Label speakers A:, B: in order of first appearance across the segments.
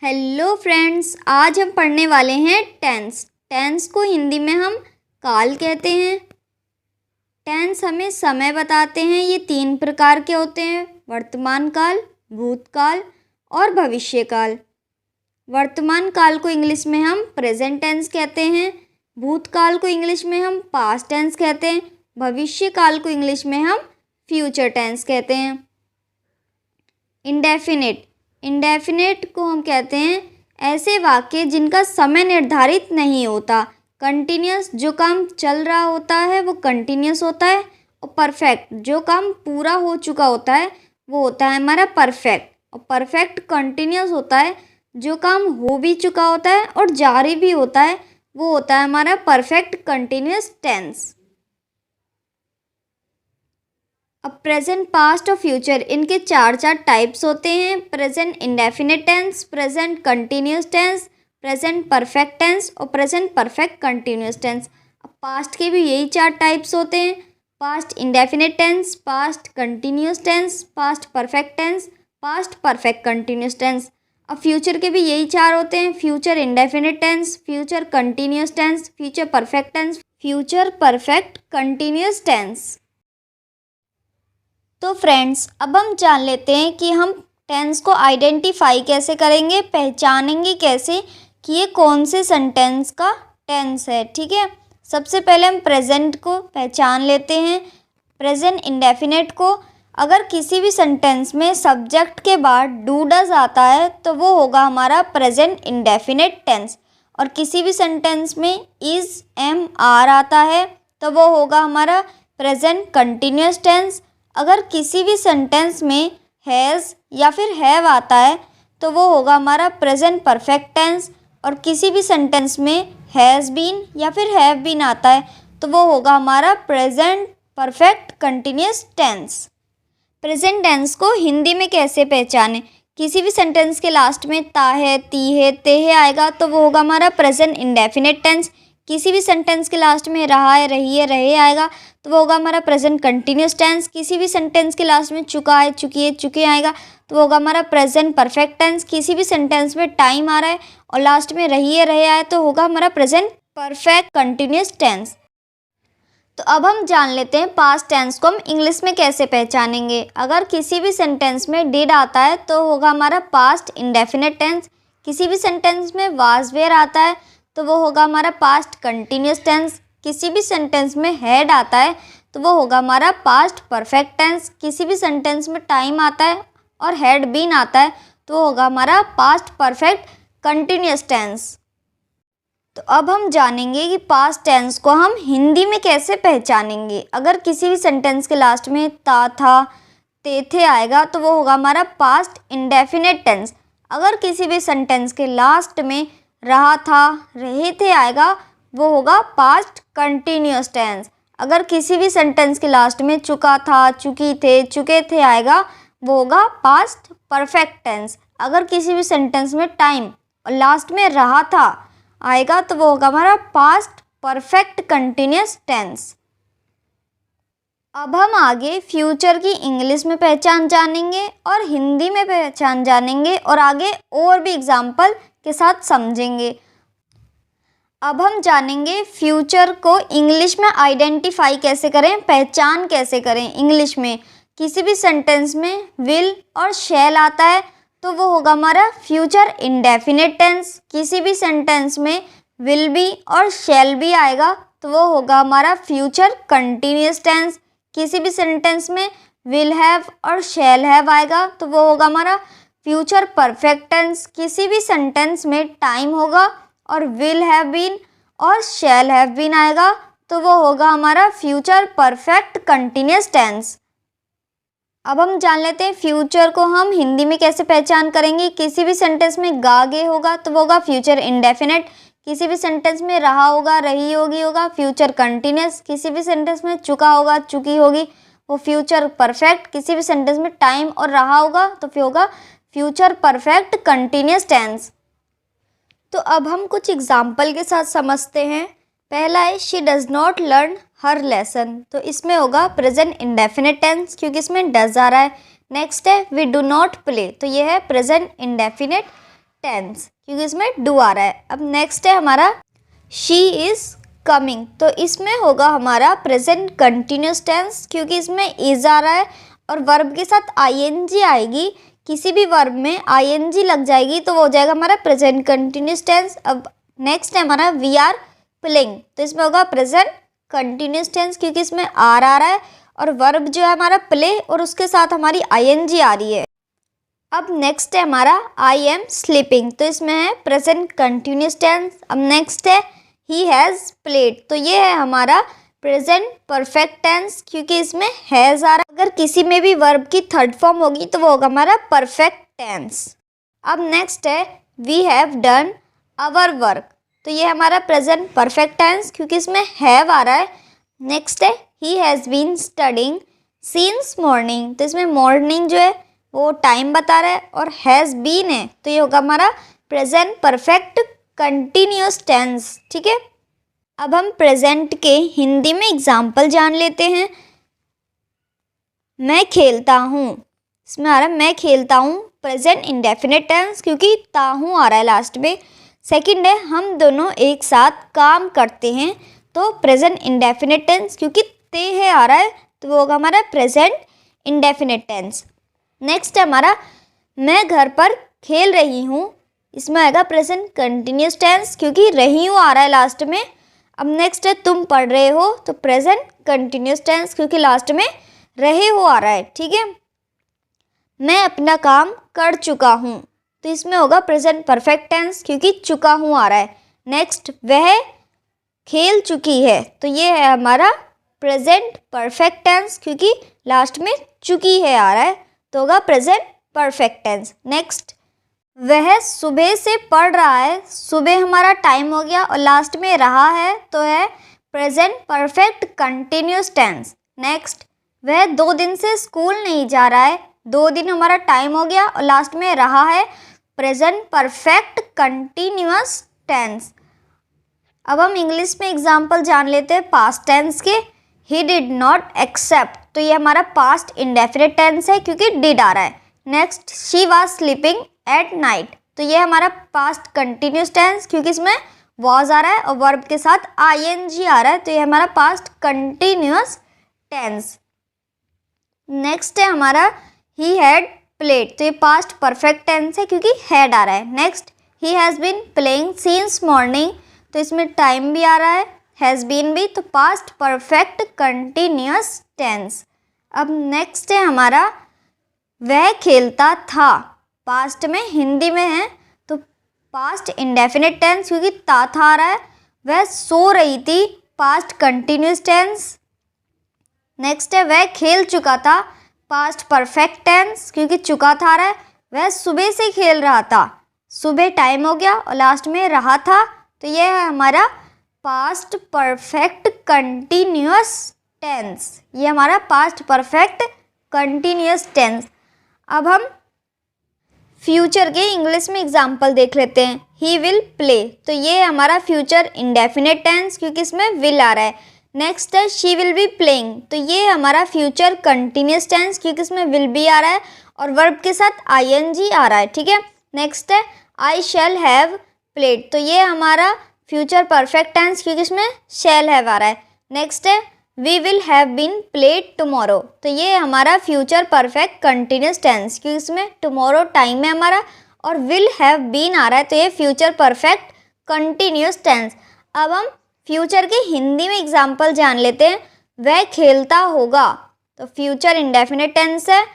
A: Hello friends, आज हम पढ़ने वाले हैं टेंस। टेंस को हिंदी में हम काल कहते हैं। टेंस हमें समय बताते हैं। ये 3 प्रकार के होते हैं: वर्तमान काल, भूतकाल और भविष्य काल। वर्तमान काल को इंग्लिश में हम प्रेजेंट टेंस कहते हैं। भूतकाल को इंग्लिश में हम पास्ट टेंस कहते हैं। भविष्य काल को इंग्लिश में हम फ्यूचर टेंस कहते हैं। इंडेफिनिट इंडेफिनिट को हम कहते हैं ऐसे वाक्य जिनका समय निर्धारित नहीं होता। कंटिन्यूस, जो काम चल रहा होता है वो कंटिन्यूस होता है। और परफेक्ट, जो काम पूरा हो चुका होता है वो होता है हमारा परफेक्ट। और परफेक्ट कंटिन्यूस होता है, जो काम हो भी चुका होता है और जारी भी होता है वो होता है हमारा परफेक्ट कंटिन्यूस टेंस। अब प्रेजेंट, पास्ट और फ्यूचर, इनके चार टाइप्स होते हैं: present indefinite tense, present continuous tense, present perfect tense और प्रेजेंट परफेक्ट कंटिन्यूस टेंस। अब पास्ट के भी यही 4 टाइप्स होते हैं: past indefinite tense, past continuous tense, past perfect tense, past perfect continuous tense. अब फ्यूचर के भी यही 4 होते हैं: future indefinite tense, future continuous tense, future perfect tense, future perfect continuous tense. तो फ्रेंड्स, अब हम जान लेते हैं कि हम टेंस को आइडेंटिफाई कैसे करेंगे, पहचानेंगे कैसे कि ये कौन से सेंटेंस का टेंस है। ठीक है, सबसे पहले हम प्रेजेंट को पहचान लेते हैं। प्रेजेंट इंडेफिनिट को, अगर किसी भी सेंटेंस में सब्जेक्ट के बाद डू डज आता है तो वो होगा हमारा प्रेजेंट इंडेफिनिट टेंस। और किसी भी सेंटेंस में इज, एम, आर आता है तो वो होगा हमारा प्रेजेंट कंटिन्यूस टेंस। अगर किसी भी सेंटेंस में हैज़ या फिर हैव आता है तो वो होगा हमारा प्रेजेंट परफेक्ट टेंस। और किसी भी सेंटेंस में हैज़ बीन या फिर हैव बीन आता है तो वो होगा हमारा present perfect continuous tense. Present tense को हिंदी में कैसे पहचानें? किसी भी सेंटेंस के लास्ट में ता है, ती है, ते है आएगा तो वो होगा हमारा प्रेजेंट इंडेफिनिट टेंस। किसी भी सेंटेंस के लास्ट में रहा है, रही है, रहे आएगा तो वो होगा हमारा प्रेजेंट कंटिन्यूस टेंस। किसी भी सेंटेंस के लास्ट में चुका है, चुकी है, चुके आएगा तो वो होगा हमारा प्रेजेंट परफेक्ट टेंस। किसी भी सेंटेंस में टाइम आ रहा है और लास्ट में रही है, रहे आए तो होगा हमारा प्रेजेंट परफेक्ट कंटिन्यूस टेंस। तो अब हम जान लेते हैं पास्ट टेंस को हम इंग्लिश में कैसे पहचानेंगे। अगर किसी भी सेंटेंस में डिड आता है तो होगा हमारा पास्ट इंडेफिनिट टेंस। किसी भी सेंटेंस में वाज, वेयर आता है तो वो होगा हमारा पास्ट कंटिन्यूस टेंस। किसी भी सेंटेंस में हैड आता है तो वो होगा हमारा पास्ट परफेक्ट टेंस। किसी भी सेंटेंस में टाइम आता है और हैड बीन आता है तो वो होगा हमारा पास्ट परफेक्ट कंटिन्यूस टेंस। तो अब हम जानेंगे कि पास्ट टेंस को हम हिंदी में कैसे पहचानेंगे। अगर किसी भी सेंटेंस के लास्ट में ता, था, ते, थे आएगा तो वो होगा हमारा पास्ट इंडेफिनिट टेंस। अगर किसी भी सेंटेंस के लास्ट में रहा था, रहे थे आएगा वो होगा पास्ट कंटिन्यूस टेंस। अगर किसी भी सेंटेंस के लास्ट में चुका था, चुकी थे, चुके थे आएगा वो होगा पास्ट परफेक्ट टेंस। अगर किसी भी सेंटेंस में टाइम और लास्ट में रहा था आएगा तो वो होगा हमारा पास्ट परफेक्ट कंटिन्यूस टेंस। अब हम आगे फ्यूचर की इंग्लिश में पहचान जानेंगे और हिंदी में पहचान जानेंगे और आगे और भी एग्जाम्पल के साथ समझेंगे। अब हम जानेंगे फ्यूचर को इंग्लिश में आइडेंटिफाई कैसे करें, पहचान कैसे करें। इंग्लिश में किसी भी सेंटेंस में विल और शैल आता है तो वो होगा हमारा फ्यूचर इंडेफिनिट टेंस। किसी भी सेंटेंस में विल बी और शैल बी आएगा तो वो होगा हमारा फ्यूचर कंटिन्यूस टेंस। किसी भी सेंटेंस में विल हैव और शैल हैव आएगा तो वो होगा हमारा फ्यूचर परफेक्ट टेंस। किसी भी सेंटेंस में टाइम होगा और विल हैव बीन और शैल हैव बीन आएगा तो वो होगा हमारा फ्यूचर परफेक्ट कंटिन्यूस टेंस। अब हम जान लेते हैं फ्यूचर को हम हिंदी में कैसे पहचान करेंगे। किसी भी सेंटेंस में गा, गे होगा तो वो होगा फ्यूचर इंडेफिनिट। किसी भी सेंटेंस में रहा होगा, रही होगी होगा फ्यूचर कंटिन्यूस। किसी भी सेंटेंस में चुका होगा, चुकी होगी वो फ्यूचर परफेक्ट। किसी भी सेंटेंस में टाइम और रहा होगा तो फिर होगा फ्यूचर परफेक्ट कंटिन्यूस टेंस। तो अब हम कुछ एग्जाम्पल के साथ समझते हैं। पहला है she does not learn her lesson, तो इसमें होगा प्रेजेंट इंडेफिनिट टेंस क्योंकि इसमें डज आ रहा है। नेक्स्ट है वी डू नॉट प्ले, तो ये है प्रेजेंट इंडेफिनिट टेंस क्योंकि इसमें डू आ रहा है। अब नेक्स्ट है हमारा शी इज़ कमिंग, तो इसमें होगा हमारा प्रेजेंट कंटिन्यूस टेंस क्योंकि इसमें इज आ रहा है और वर्ब के साथ आईएनजी आएगी। किसी भी वर्ब में आईएनजी लग जाएगी तो वो हो जाएगा हमारा प्रेजेंट कंटिन्यूस टेंस। अब नेक्स्ट है हमारा वी आर प्लेइंग, तो इसमें होगा प्रेजेंट कंटिन्यूस टेंस क्योंकि इसमें आर आ रहा है और वर्ब जो है हमारा प्ले और उसके साथ हमारी आईएनजी आ रही है। अब नेक्स्ट है हमारा आई एम स्लीपिंग, तो इसमें है प्रेजेंट कंटिन्यूस टेंस। अब नेक्स्ट है ही हैज़ प्लेड, तो ये है हमारा प्रेजेंट परफेक्ट टेंस क्योंकि इसमें हैज़ आ रहा है। अगर किसी में भी वर्ब की थर्ड फॉर्म होगी तो वो होगा हमारा परफेक्ट टेंस। अब नेक्स्ट है we have done our work, तो ये हमारा प्रेजेंट परफेक्ट टेंस क्योंकि इसमें हैव आ रहा है। नेक्स्ट है he has been studying since morning, तो इसमें मॉर्निंग जो है वो टाइम बता रहा है और हैज़ बीन है तो ये होगा हमारा प्रेजेंट परफेक्ट कंटिन्यूस टेंस। ठीक है, अब हम प्रेजेंट के हिंदी में एग्जाम्पल जान लेते हैं। मैं खेलता हूँ, इसमें आ रहा है मैं खेलता हूँ प्रेजेंट इंडेफिनिट टेंस क्योंकि ताहूँ आ रहा है लास्ट में। सेकंड है हम दोनों एक साथ काम करते हैं, तो प्रेजेंट इंडेफिनिट टेंस क्योंकि ते है आ रहा है तो वो होगा हमारा प्रेजेंट इंडेफिनिट टेंस। नेक्स्ट है हमारा मैं घर पर खेल रही हूँ, इसमें आएगा प्रेजेंट कंटिन्यूस टेंस क्योंकि रही हूँ आ रहा है लास्ट में। अब नेक्स्ट है तुम पढ़ रहे हो, तो प्रेजेंट कंटिन्यूस टेंस क्योंकि लास्ट में रहे हो आ रहा है। ठीक है, मैं अपना काम कर चुका हूँ, तो इसमें होगा प्रेजेंट परफेक्ट टेंस क्योंकि चुका हूँ आ रहा है। नेक्स्ट वह खेल चुकी है, तो ये है हमारा प्रेजेंट परफेक्ट टेंस क्योंकि लास्ट में चुकी है आ रहा है तो होगा प्रेजेंट परफेक्ट टेंस। नेक्स्ट वह सुबह से पढ़ रहा है, सुबह हमारा टाइम हो गया और लास्ट में रहा है तो है present perfect continuous tense. Next वह 2 दिन से स्कूल नहीं जा रहा है, 2 दिन हमारा टाइम हो गया और लास्ट में रहा है प्रेजेंट परफेक्ट कंटिन्यूस टेंस। अब हम इंग्लिश में एग्जाम्पल जान लेते हैं पास्ट टेंस के। ही डिड नॉट एक्सेप्ट, तो ये हमारा पास्ट इंडेफिनिट टेंस है क्योंकि डिड आ रहा है। Next she was sleeping at night, तो ये हमारा पास्ट कंटिन्यूस टेंस क्योंकि इसमें वॉज आ रहा है और वर्ब के साथ आईएनजी आ रहा है तो ये हमारा पास्ट कंटिन्यूस टेंस। नेक्स्ट है हमारा ही हैड प्लेड, तो ये पास्ट परफेक्ट टेंस है क्योंकि हैड आ रहा है। Next he has been playing since morning, तो इसमें टाइम भी आ रहा है, हैज़ बीन भी, तो पास्ट परफेक्ट कंटिन्यूस टेंस। अब नेक्स्ट है हमारा वह खेलता था, पास्ट में हिंदी में है तो पास्ट इंडेफिनिट टेंस क्योंकि था आ रहा है। वह सो रही थी, पास्ट कंटिन्यूस टेंस। नेक्स्ट है वह खेल चुका था, पास्ट परफेक्ट टेंस क्योंकि चुका था आ रहा है। वह सुबह से खेल रहा था, सुबह टाइम हो गया और लास्ट में रहा था तो ये है हमारा पास्ट परफेक्ट कंटिन्यूस टेंस, ये हमारा पास्ट परफेक्ट कंटिन्यूस टेंस। अब हम फ्यूचर के इंग्लिश में एग्जाम्पल देख लेते हैं। ही विल प्ले, तो ये है हमारा फ्यूचर इंडेफिनिट टेंस क्योंकि इसमें विल आ रहा है। नेक्स्ट है शी विल बी प्लेइंग, तो ये है हमारा फ्यूचर कंटिन्यूस टेंस क्योंकि इसमें विल बी आ रहा है और वर्ब के साथ आईएनजी आ रहा है। ठीक है, नेक्स्ट है आई शैल हैव प्लेड, तो ये हमारा फ्यूचर परफेक्ट टेंस क्योंकि इसमें शैल हैव आ रहा है। नेक्स्ट है we will have been played tomorrow, तो ये हमारा फ्यूचर परफेक्ट कंटिन्यूस टेंस क्योंकि इसमें टुमारो टाइम है हमारा और विल हैव बीन आ रहा है तो ये फ्यूचर परफेक्ट कंटिन्यूस टेंस। अब हम फ्यूचर के हिंदी में एग्जाम्पल जान लेते हैं। वह खेलता होगा, तो फ्यूचर इंडेफिनिट टेंस है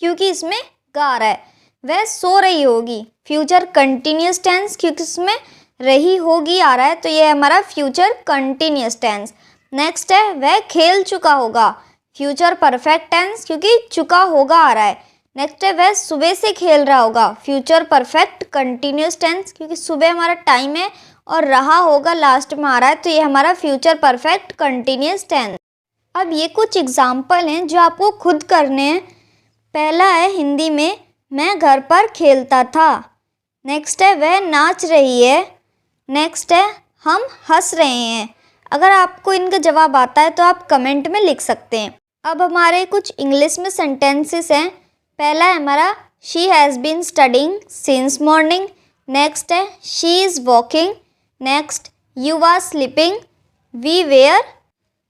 A: क्योंकि इसमें गा आ रहा है। वह सो रही होगी, फ्यूचर कंटिन्यूस टेंस क्योंकि इसमें रही होगी आ रहा है तो ये हमारा फ्यूचर कंटिन्यूस टेंस। नेक्स्ट है वह खेल चुका होगा, फ्यूचर परफेक्ट टेंस क्योंकि चुका होगा आ रहा है। नेक्स्ट है वह सुबह से खेल रहा होगा, फ्यूचर परफेक्ट कंटिन्यूस टेंस क्योंकि सुबह हमारा टाइम है और रहा होगा लास्ट में आ रहा है तो ये हमारा फ्यूचर परफेक्ट कंटिन्यूस टेंस। अब ये कुछ एग्जाम्पल हैं जो आपको खुद करने हैं। पहला है हिंदी में मैं घर पर खेलता था। नेक्स्ट है वह नाच रही है। नेक्स्ट है हम हंस रहे हैं। अगर आपको इनका जवाब आता है तो आप कमेंट में लिख सकते हैं। अब हमारे कुछ इंग्लिश में सेंटेंसेस हैं। पहला है हमारा she has been studying since morning. Next है she is walking, next you are sleeping, we were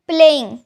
A: playing.